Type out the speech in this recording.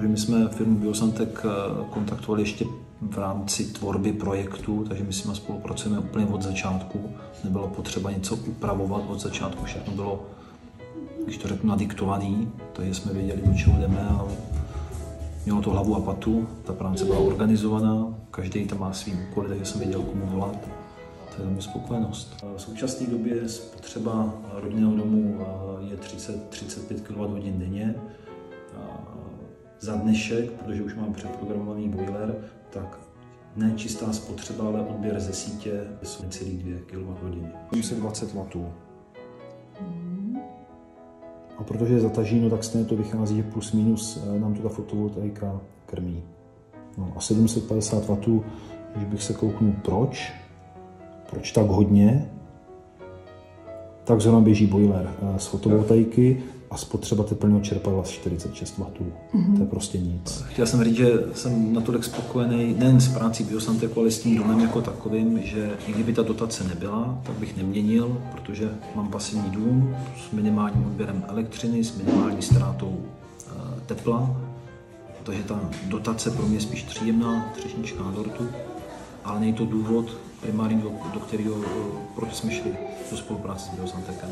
My jsme firmu Biosantek kontaktovali ještě v rámci tvorby projektu, takže my s nimi spolupracujeme úplně od začátku. Nebylo potřeba něco upravovat od začátku, všechno bylo, když to řeknu, nadiktovaný, takže jsme věděli, do čeho jdeme a mělo to hlavu a patu. Ta práce byla organizovaná, každý tam má svý úkoly, takže jsem věděl, komu volat. To je za mě spokojenost. V současné době spotřeba rodinného domu je 30-35 kWh denně. Za dnešek, protože už mám přeprogramovaný boiler, tak ne čistá spotřeba, ale odběr ze sítě jsou necelých 2 kWh. 720 W. A protože je zataženo, tak stejně to vychází, že plus minus nám to ta fotovoltaika krmí. No a 750 W, když bych se kouknul proč tak hodně, tak zrovna běží boiler z fotovoltaiky a spotřeba teplného čerpadla 46 W. To je prostě nic. Chtěl jsem říct, že jsem natolik spokojený nejen s prací Biosanteku, ale s tím domem jako takovým, že i kdyby ta dotace nebyla, tak bych neměnil, protože mám pasivní dům s minimálním odběrem elektřiny, s minimální ztrátou tepla, takže ta dotace pro mě je spíš příjemná třešnička na dortu, ale není to důvod primární, do kterého proč jsme šli do spolupráce s Biosantekem.